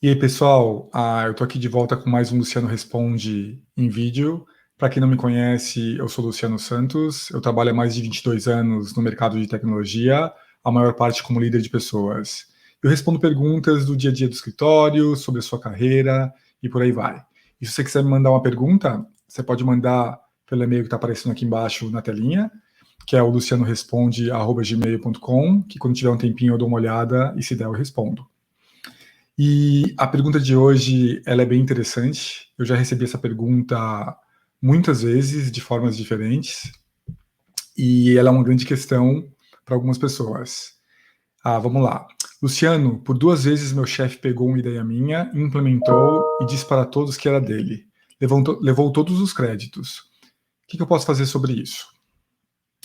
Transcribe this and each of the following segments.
E aí, pessoal, eu tô aqui de volta com mais um Luciano Responde em vídeo. Para quem não me conhece, eu sou Luciano Santos, eu trabalho há mais de 22 anos no mercado de tecnologia, a maior parte como líder de pessoas. Eu respondo perguntas do dia a dia do escritório, sobre a sua carreira e por aí vai. E se você quiser me mandar uma pergunta, você pode mandar pelo e-mail que está aparecendo aqui embaixo na telinha, que é o lucianoresponde@gmail.com, que quando tiver um tempinho eu dou uma olhada e se der eu respondo. E a pergunta de hoje, ela é bem interessante. Eu já recebi essa pergunta muitas vezes, de formas diferentes, e ela é uma grande questão para algumas pessoas. Vamos lá. Luciano, por 2 vezes meu chefe pegou uma ideia minha, implementou e disse para todos que era dele. Levou todos os créditos. O que eu posso fazer sobre isso?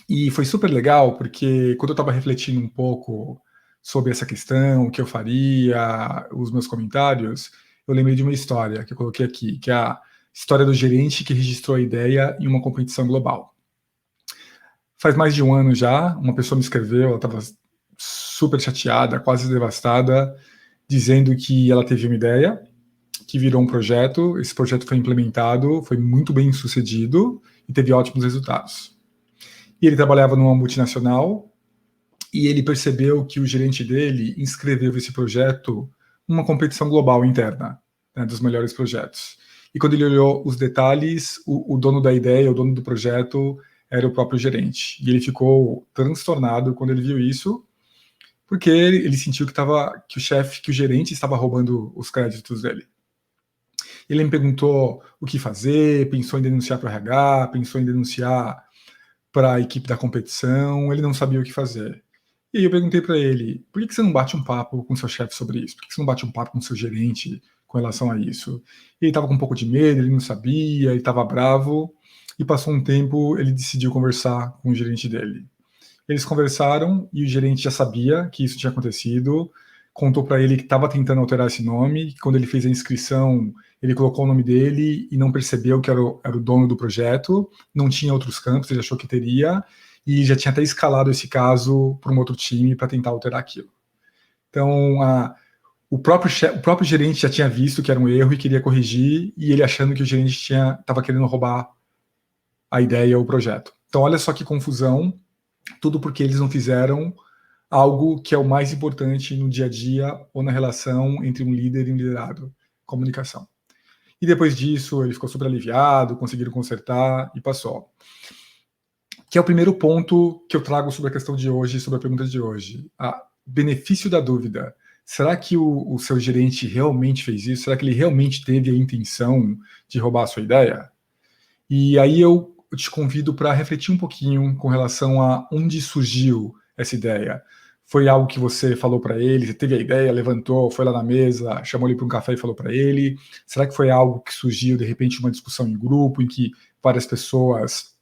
E foi super legal, porque quando eu estava refletindo um pouco sobre essa questão, o que eu faria, os meus comentários, eu lembrei de uma história que eu coloquei aqui, que é a história do gerente que registrou a ideia em uma competição global. Faz mais de um ano já, uma pessoa me escreveu, ela estava super chateada, quase devastada, dizendo que ela teve uma ideia, que virou um projeto, esse projeto foi implementado, foi muito bem sucedido e teve ótimos resultados. E ele trabalhava numa multinacional e ele percebeu que o gerente dele inscreveu esse projeto numa competição global interna, né, dos melhores projetos. E quando ele olhou os detalhes, o dono da ideia, o dono do projeto, era o próprio gerente. E ele ficou transtornado quando ele viu isso, porque ele sentiu que o chefe, que o gerente estava roubando os créditos dele. Ele me perguntou o que fazer, pensou em denunciar para o RH, pensou em denunciar para a equipe da competição, ele não sabia o que fazer. E aí eu perguntei para ele, por que você não bate um papo com seu chefe sobre isso? Por que você não bate um papo com seu gerente com relação a isso? E ele estava com um pouco de medo, ele não sabia, ele estava bravo, e passou um tempo, ele decidiu conversar com o gerente dele. Eles conversaram e o gerente já sabia que isso tinha acontecido, contou para ele que estava tentando alterar esse nome, que quando ele fez a inscrição, ele colocou o nome dele e não percebeu que era o dono do projeto, não tinha outros campos, ele achou que teria, e já tinha até escalado esse caso para um outro time para tentar alterar aquilo. Então, o próprio gerente já tinha visto que era um erro e queria corrigir, e ele achando que o gerente estava querendo roubar a ideia ou o projeto. Então, olha só que confusão, tudo porque eles não fizeram algo que é o mais importante no dia a dia ou na relação entre um líder e um liderado, comunicação. E depois disso, ele ficou super aliviado, conseguiram consertar e passou. Que é o primeiro ponto que eu trago sobre a questão de hoje, sobre a pergunta de hoje. Benefício da dúvida. Será que o seu gerente realmente fez isso? Será que ele realmente teve a intenção de roubar a sua ideia? E aí eu te convido para refletir um pouquinho com relação a onde surgiu essa ideia. Foi algo que você falou para ele, você teve a ideia, levantou, foi lá na mesa, chamou ele para um café e falou para ele? Será que foi algo que surgiu, de repente, uma discussão em grupo, em que várias pessoas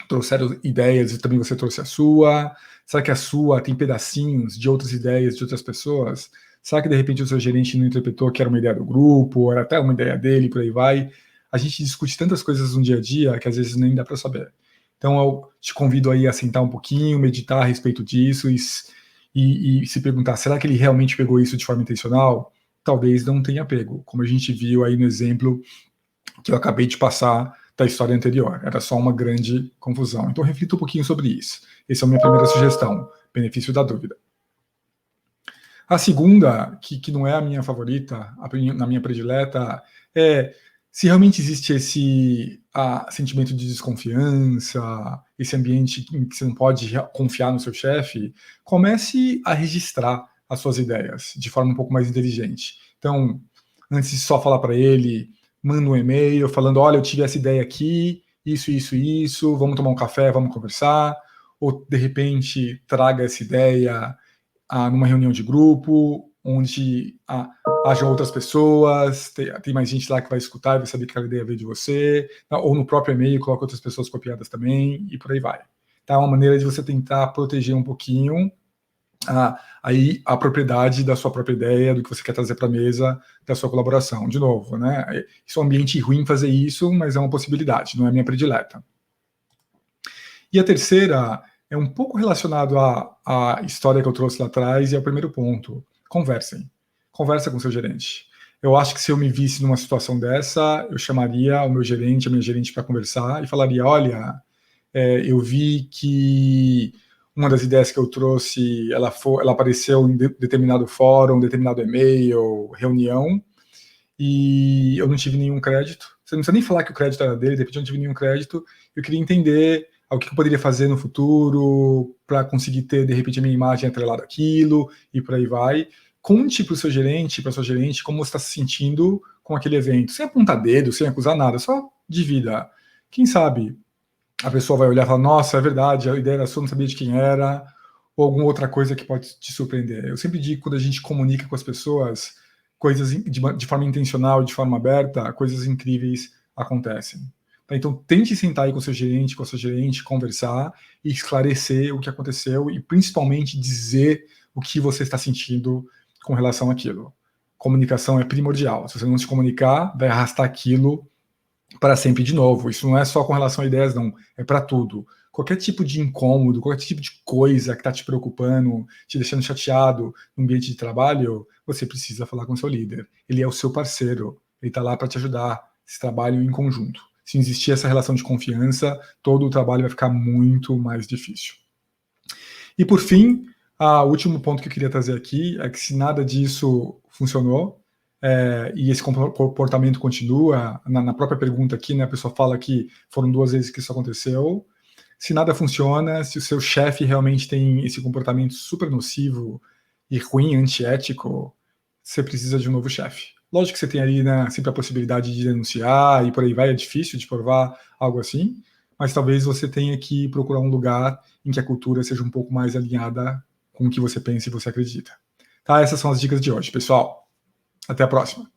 trouxeram ideias e também você trouxe a sua? Será que a sua tem pedacinhos de outras ideias de outras pessoas? Será que, de repente, o seu gerente não interpretou que era uma ideia do grupo, ou era até uma ideia dele, por aí vai? A gente discute tantas coisas no dia a dia que às vezes nem dá para saber. Então eu te convido aí a sentar um pouquinho, meditar a respeito disso e se perguntar, será que ele realmente pegou isso de forma intencional? Talvez não tenha pego, como a gente viu aí no exemplo que eu acabei de passar da história anterior. Era só uma grande confusão. Então reflita um pouquinho sobre isso. Essa é a minha primeira sugestão, benefício da dúvida. A segunda, que não é a minha favorita, na minha predileta, é se realmente existe esse sentimento de desconfiança, esse ambiente em que você não pode confiar no seu chefe, comece a registrar as suas ideias de forma um pouco mais inteligente. Então, antes de só falar para ele, manda um e-mail falando, olha, eu tive essa ideia aqui, isso, vamos tomar um café, vamos conversar, ou de repente traga essa ideia numa reunião de grupo, onde hajam outras pessoas, tem mais gente lá que vai escutar e vai saber que aquela ideia veio de você, ou no próprio e-mail coloca outras pessoas copiadas também, e por aí vai. Tá? É uma maneira de você tentar proteger um pouquinho aí a propriedade da sua própria ideia, do que você quer trazer para a mesa, da sua colaboração. De novo, né? Isso é um ambiente ruim fazer isso, mas é uma possibilidade, não é a minha predileta. E a terceira é um pouco relacionado à história que eu trouxe lá atrás e ao primeiro ponto. Conversem. Conversa com seu gerente. eu acho que se eu me visse numa situação dessa, eu chamaria o meu gerente, a minha gerente para conversar e falaria, olha, eu vi que uma das ideias que eu trouxe, ela apareceu em determinado fórum, determinado e-mail, reunião, e eu não tive nenhum crédito. Você não precisa nem falar que o crédito era dele, de repente eu não tive nenhum crédito. Eu queria entender o que eu poderia fazer no futuro para conseguir ter, de repente, a minha imagem atrelada àquilo, e por aí vai. Conte para o seu gerente, para sua gerente, como você está se sentindo com aquele evento, sem apontar dedo, sem acusar nada, só divida. Quem sabe a pessoa vai olhar e falar, nossa, é verdade, a ideia era sua, não sabia de quem era, ou alguma outra coisa que pode te surpreender. Eu sempre digo, quando a gente comunica com as pessoas, coisas de forma intencional, de forma aberta, coisas incríveis acontecem. Então, tente sentar aí com o seu gerente, com a sua gerente, conversar e esclarecer o que aconteceu e, principalmente, dizer o que você está sentindo com relação àquilo. Comunicação é primordial. Se você não se comunicar, vai arrastar aquilo para sempre de novo. Isso não é só com relação a ideias, não. É para tudo. Qualquer tipo de incômodo, qualquer tipo de coisa que está te preocupando, te deixando chateado no ambiente de trabalho, você precisa falar com o seu líder. Ele é o seu parceiro. Ele está lá para te ajudar. Esse trabalho em conjunto. Se existir essa relação de confiança, todo o trabalho vai ficar muito mais difícil. E por fim, o último ponto que eu queria trazer aqui é que se nada disso funcionou, e esse comportamento continua, na própria pergunta aqui, né, a pessoa fala que foram 2 vezes que isso aconteceu. Se nada funciona, se o seu chefe realmente tem esse comportamento super nocivo e ruim, antiético, você precisa de um novo chefe. Lógico que você tem ali, né, sempre a possibilidade de denunciar e por aí vai, é difícil de provar algo assim, mas talvez você tenha que procurar um lugar em que a cultura seja um pouco mais alinhada com o que você pensa e você acredita. Tá? Essas são as dicas de hoje, pessoal. Até a próxima.